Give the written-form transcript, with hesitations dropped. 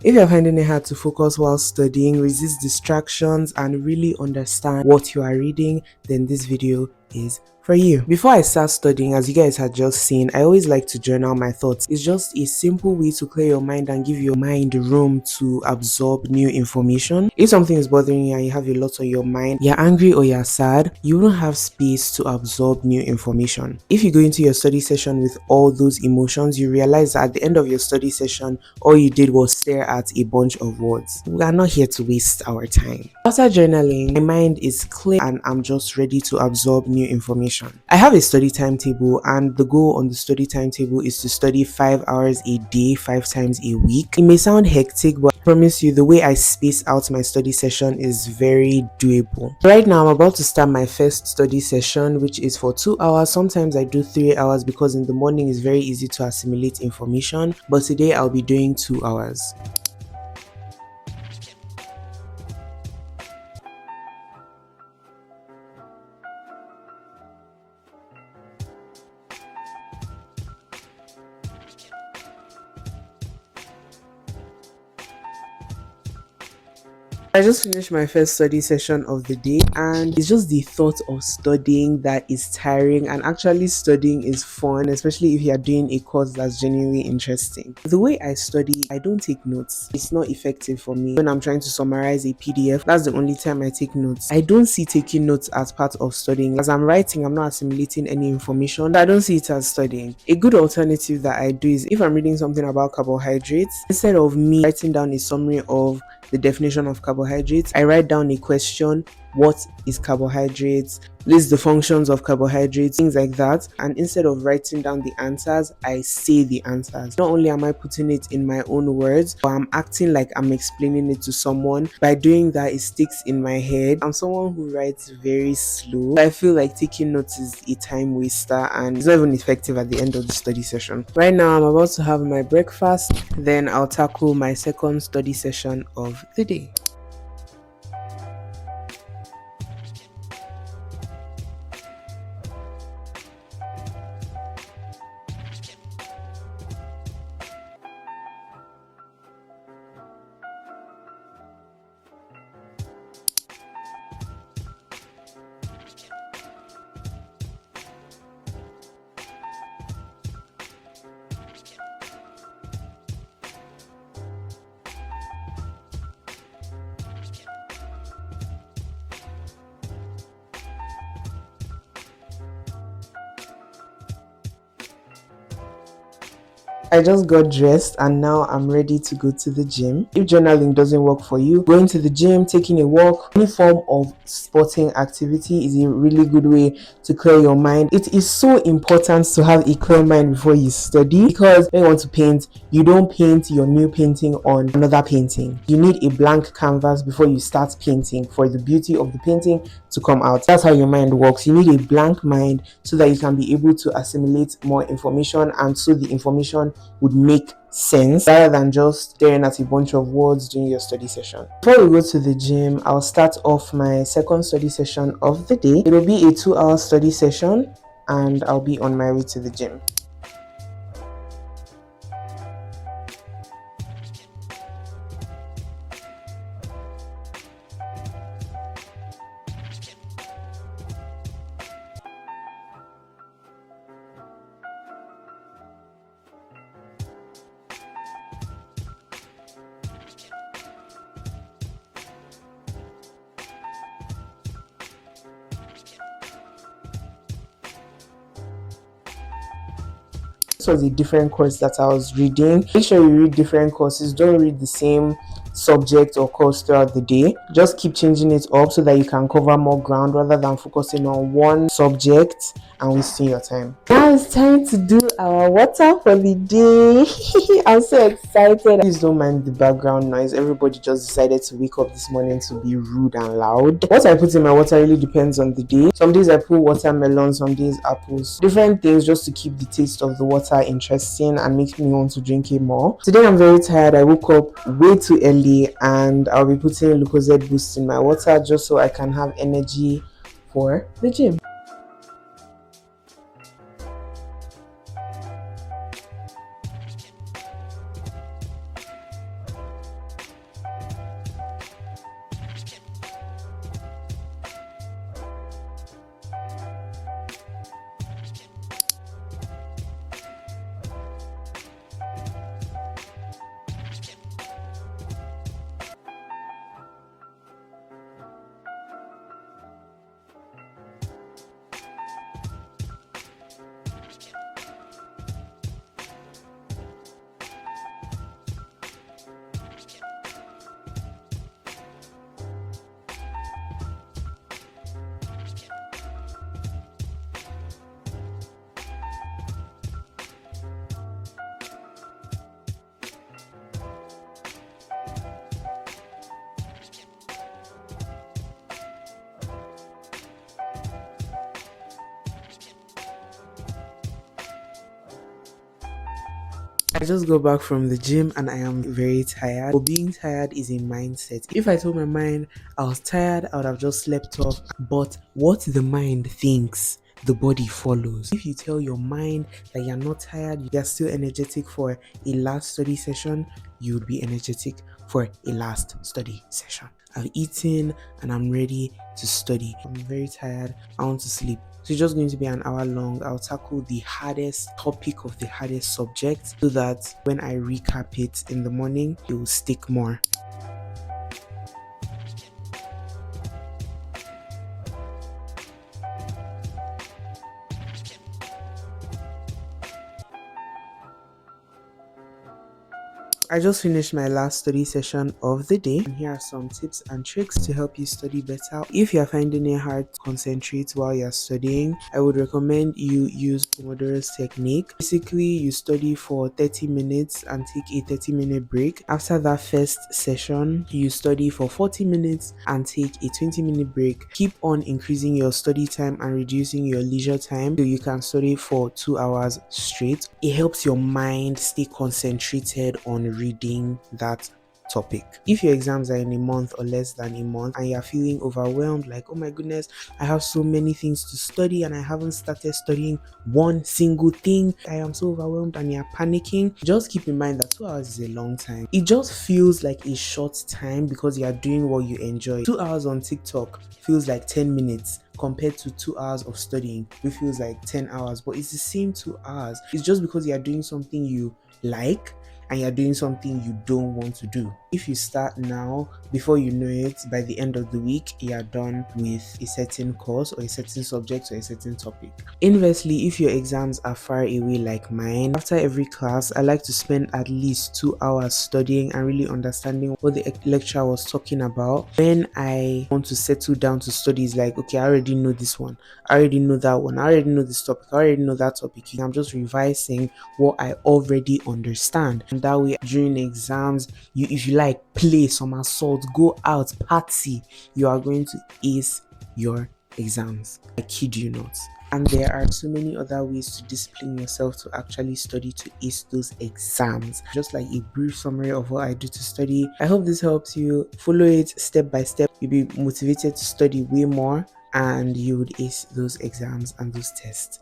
If you're finding it hard to focus while studying, resist distractions, and really understand what you are reading, then this video is for you. Before I start studying, as you guys had just seen, I always like to journal my thoughts. It's just a simple way to clear your mind and give your mind room to absorb new information. If something is bothering you and you have a lot on your mind, you're angry or you're sad, you don't have space to absorb new information. If you go into your study session with all those emotions, you realize that at the end of your study session, all you did was stare at a bunch of words. We are not here to waste our time. After journaling, my mind is clear and I'm just ready to absorb new information. I have a study timetable, and the goal on the study timetable is to study 5 hours a day, 5 times a week. It may sound hectic, but I promise you the way I space out my study session is very doable. Right now, I'm about to start my first study session, which is for 2 hours. Sometimes I do 3 hours because in the morning it's very easy to assimilate information, but today I'll be doing 2 hours. I just finished my first study session of the day, and it's just the thought of studying that is tiring, and actually studying is fun, especially if you are doing a course that's genuinely interesting. The way I study, I don't take notes. It's not effective for me. When I'm trying to summarize a PDF, that's the only time I take notes. I don't see taking notes as part of studying. As I'm writing, I'm not assimilating any information. I don't see it as studying. A good alternative that I do is if I'm reading something about carbohydrates, instead of me writing down a summary of the definition of carbohydrates, I write down a question: what is carbohydrates, list the functions of carbohydrates, things like that. And instead of writing down the answers, I say the answers. Not only am I putting it in my own words, but I'm acting like I'm explaining it to someone. By doing that, it sticks in my head. I'm someone who writes very slow. I feel like taking notes is a time waster and it's not even effective at the end of the study session. Right now, I'm about to have my breakfast, then I'll tackle my second study session of the day. I just got dressed and now I'm ready to go to the gym. If journaling doesn't work for you, going to the gym, taking a walk, any form of sporting activity is a really good way to clear your mind. It is so important to have a clear mind before you study, because when you want to paint, you don't paint your new painting on another painting. You need a blank canvas before you start painting for the beauty of the painting to come out. That's how your mind works. You need a blank mind so that you can be able to assimilate more information, and so the information would make sense rather than just staring at a bunch of words during your study session. Before we go to the gym, I'll start off my second study session of the day. It will be a 2-hour study session and I'll be on my way to the gym. this was a different course that I was reading. Make sure you read different courses. Don't read the same subject or course throughout the day. Just keep changing it up so that you can cover more ground rather than focusing on one subject and wasting your time. Now it's time to do our water for the day. I'm so excited. Please don't mind the background noise. Everybody just decided to wake up this morning to be rude and loud. What I put in my water really depends on the day. Some days I put watermelon, some days apples. Different things just to keep the taste of the water interesting and make me want to drink it more. Today I'm very tired. I woke up way too early and I'll be putting Lucozade Boost in my water just so I can have energy for the gym. I just got back from the gym and I am very tired. But being tired is a mindset. If I told my mind I was tired, I would have just slept off. But what the mind thinks, the body follows. If you tell your mind that you're not tired, you're still energetic for a last study session, you would be energetic for a last study session. I've eaten and I'm ready to study. I'm very tired. I want to sleep. So it's just going to be an hour long. I'll tackle the hardest topic of the hardest subject so that when I recap it in the morning, it will stick more. I just finished my last study session of the day, and here are some tips and tricks to help you study better. If you're finding it hard to concentrate while you're studying, I would recommend you use Pomodoro's technique. Basically, you study for 30 minutes and take a 30-minute break. After that first session, you study for 40 minutes and take a 20-minute break. Keep on increasing your study time and reducing your leisure time so you can study for 2 hours straight. It helps your mind stay concentrated on reading that topic. If your exams are in a month or less than a month and you're feeling overwhelmed, like, oh my goodness, I have so many things to study and I haven't started studying one single thing, I am so overwhelmed, and you're panicking, just keep in mind that 2 hours is a long time. It just feels like a short time because you are doing what you enjoy. 2 hours on TikTok feels like 10 minutes compared to 2 hours of studying, which feels like 10 hours, but it's the same 2 hours. It's just because you're doing something you like and you're doing something you don't want to do. If you start now, before you know it, by the end of the week, you're done with a certain course or a certain subject or a certain topic. Inversely, if your exams are far away like mine, after every class, I like to spend at least 2 hours studying and really understanding what the lecturer was talking about. When I want to settle down to study, it's like, okay, I already know this one, I already know that one, I already know this topic, I already know that topic. I'm just revising what I already understand. And that way, during exams, if you like, play some assault, go out, party, you are going to ace your exams. I kid you not. And there are so many other ways to discipline yourself to actually study to ace those exams. Just like a brief summary of what I do to study. I hope this helps you. Follow it step by step. You'll be motivated to study way more and you would ace those exams and those tests.